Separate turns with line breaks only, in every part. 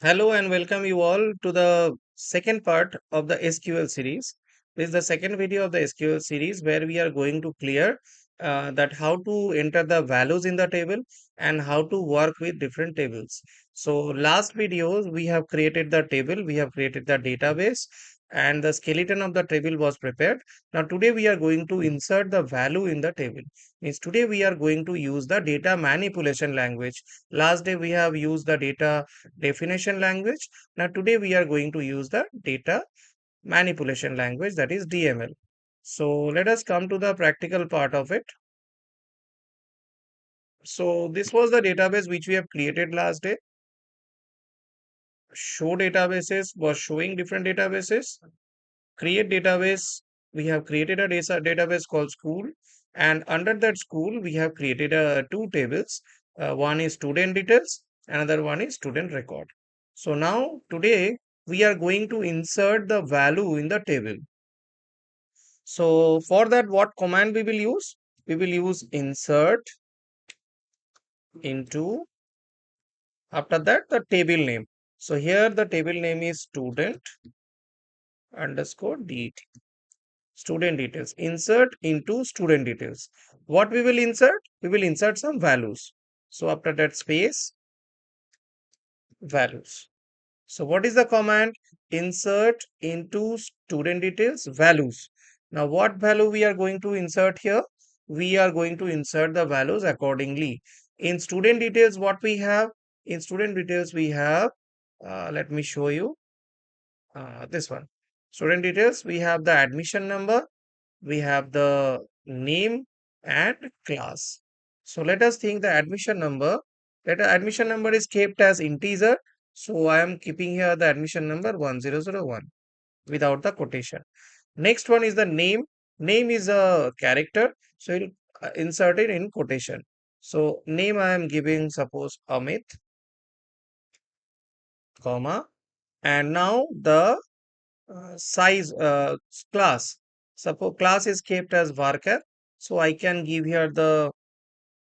Hello and welcome you all to the second part of the SQL series. This is the second video of the SQL series where we are going to clear that how to enter the values in the table and how to work with different tables. So last videos we have created the table, we have created the database and the skeleton of the table was prepared. Now today we are going to insert the value in the table. Means today we are going to use the data manipulation language. Last day we have used the data definition language. Now today we are going to use the data manipulation language, that is DML. So let us come to the practical part of it. So this was the database which we have created last day. Show databases was showing different databases. Create database, we have created a database called school, and under that school we have created two tables. One is student details, another one is student record. So now today we are going to insert the value in the table. So for that, what command we will use? We will use insert into, after that the table name. So here the table name is student underscore det. Student details. Insert into student details. What we will insert? We will insert some values. So after that space, values. So what is the command? Insert into student details values. Now what value we are going to insert here? We are going to insert the values accordingly. In student details, what we have? In student details, we have, let me show you this one. Student details, we have the admission number, we have the name and class. So let us think the admission number. Let admission number is kept as integer. So I am keeping here the admission number 1001 without the quotation. Next one is the name. Name is a character. So you'll insert it in quotation. So name I am giving suppose Amit, comma, and now the size class. Suppose class is kept as varchar. So I can give here the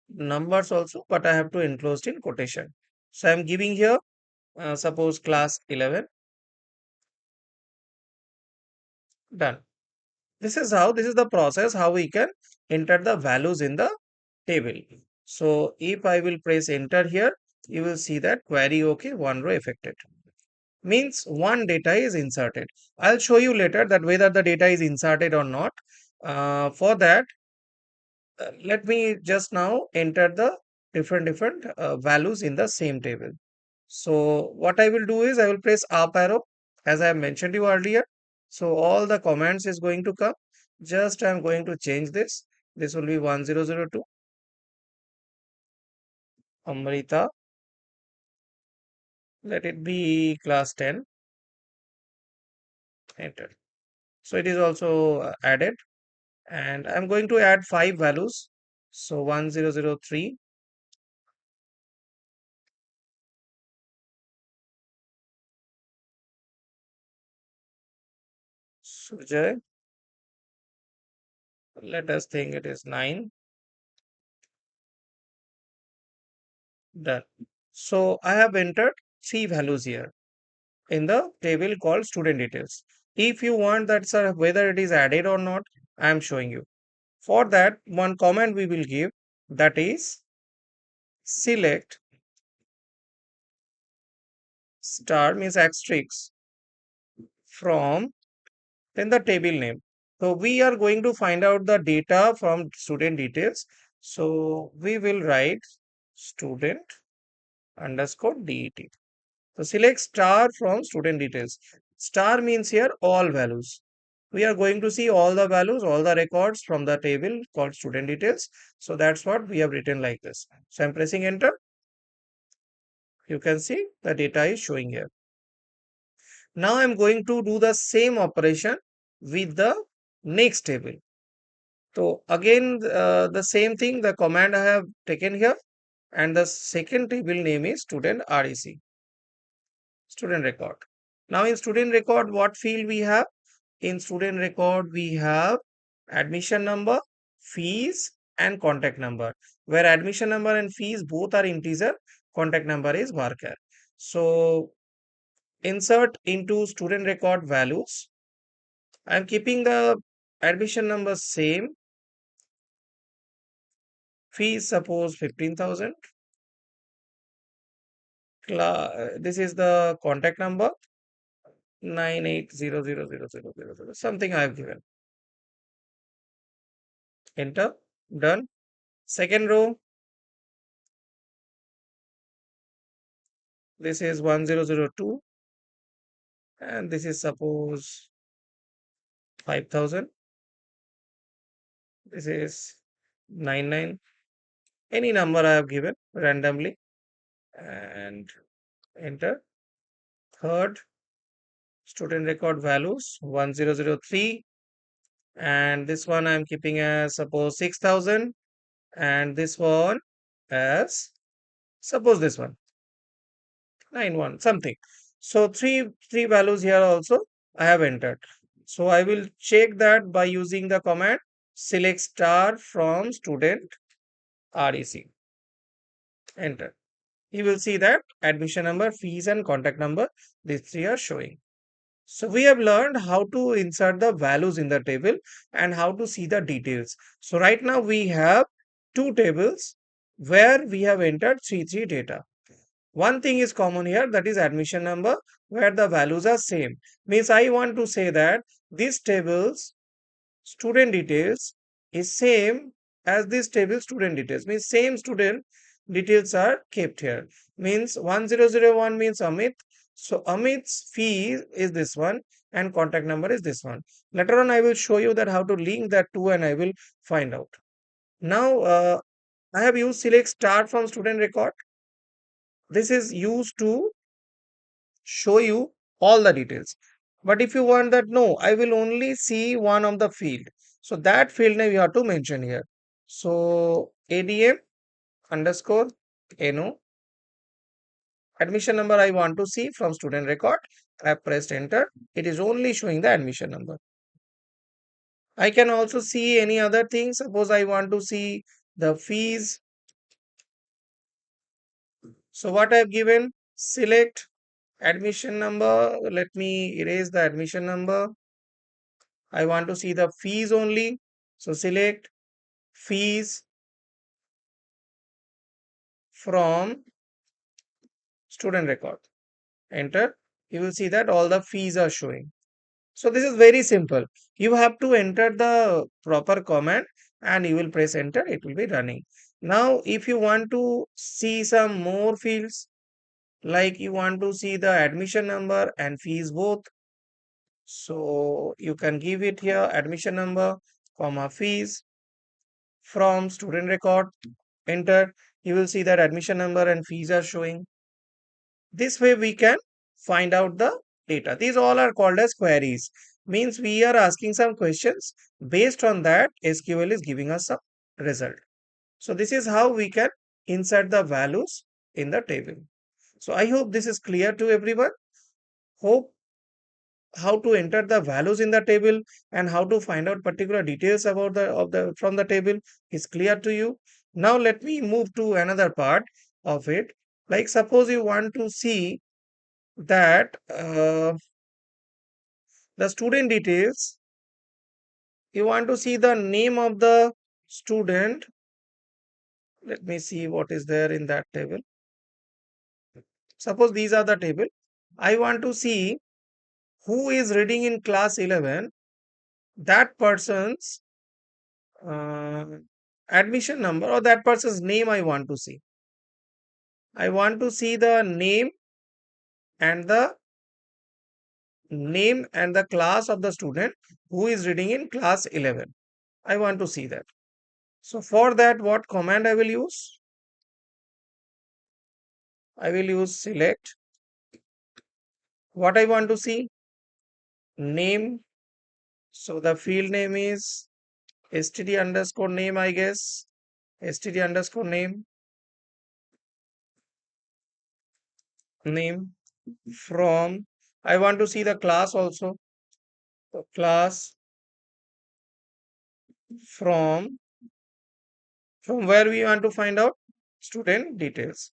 numbers also, but I have to enclosed in quotation. So I'm giving here, suppose class 11, done. This is the process how we can enter the values in the table. So if I will press enter here, you will see that query okay, one row affected. Means one data is inserted. I'll show you later that whether the data is inserted or not. For that, let me just now enter the different values in the same table. So what I will do is I will press up arrow as I have mentioned you earlier. So all the commands is going to come. Just I am going to change this. This will be 1002. Amrita. Let it be class 10. Enter. So it is also added. And I'm going to add 5 values. So 1003. Sujay. Let us think it is 9. Done. So I have entered 3 values here in the table called student details. If you want that, sir, whether it is added or not, I am showing you. For that, one comment we will give, that is select star means asterisk from then the table name. So we are going to find out the data from student details. So we will write student underscore det. So select star from student details. Star means here all values. We are going to see all the values, all the records from the table called student details. So that's what we have written like this. So I'm pressing enter. You can see the data is showing here. Now I'm going to do the same operation with the next table. So again, the same thing, the command I have taken here, and the second table name is student REC, student record. Now in student record, what field we have? In student record, we have admission number, fees, and contact number. Where admission number and fees both are integer, contact number is varchar. So insert into student record values. I'm keeping the admission number same. Fees suppose 15,000. This is the contact number 98000000, something I have given. Enter. Done. Second row, this is 1002 and this is suppose 5,000. This is 99. Any number I have given randomly and enter. Third, student record values 1003 and this one I'm keeping as suppose 6,000 and this one as suppose this one 91 something. So three values here also I have entered. So I will check that by using the command select star from student REC. Enter. You will see that admission number, fees and contact number, these three are showing. So we have learned how to insert the values in the table and how to see the details. So right now we have two tables where we have entered three data. One thing is common here, that is admission number, where the values are same. Means I want to say that these tables student details is same as this table student details. Means same student details are kept here. Means 1001 means Amit. So Amit's fee is this one and contact number is this one. Later on I will show you that how to link that two and I will find out. Now I have used select start from student record. This is used to show you all the details. But if you want that, no, I will only see one of the field. So that field name you have to mention here. So ADM underscore NO. Admission number I want to see from student record. I have pressed enter. It is only showing the admission number. I can also see any other thing. Suppose I want to see the fees. So what I have given, select admission number. Let me erase the admission number. I want to see the fees only. So select fees from student record. Enter. You will see that all the fees are showing. So this is very simple. You have to enter the proper command and you will press enter. It will be running. Now, if you want to see some more fields, like you want to see the admission number and fees both. So you can give it here admission number, comma fees from student record. Enter. You will see that admission number and fees are showing. This way we can find out the data. These all are called as queries. Means we are asking some questions. Based on that, SQL is giving us some result. So this is how we can insert the values in the table. So I hope this is clear to everyone. Hope how to enter the values in the table and how to find out particular details about the from the table is clear to you. Now let me move to another part of it. Like suppose you want to see that the student details, you want to see the name of the student. Let me see what is there in that table. Suppose these are the table. I want to see who is reading in class 11, that person's uh, admission number or that person's name I want to see. I want to see the and the name and the class of the student who is reading in class 11. I want to see that. So for that, what command I will use? I will use select. What I want to see? Name. So the field name is std underscore name, I guess. Std underscore name from. I want to see the class also. So class from where we want to find out student details.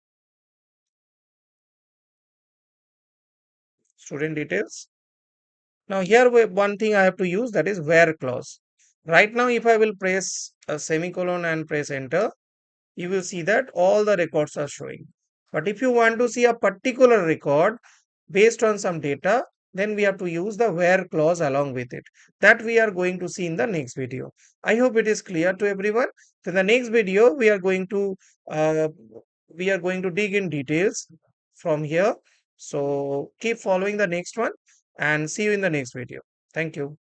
student details. Now here one thing I have to use, that is where clause. Right now if I will press a semicolon and press enter, you will see that all the records are showing. But if you want to see a particular record based on some data, then we have to use the where clause along with it. That we are going to see in the next video. I hope it is clear to everyone. In the next video, uh, we are going to dig in details from here. So keep following the next one and see you in the next video. Thank you.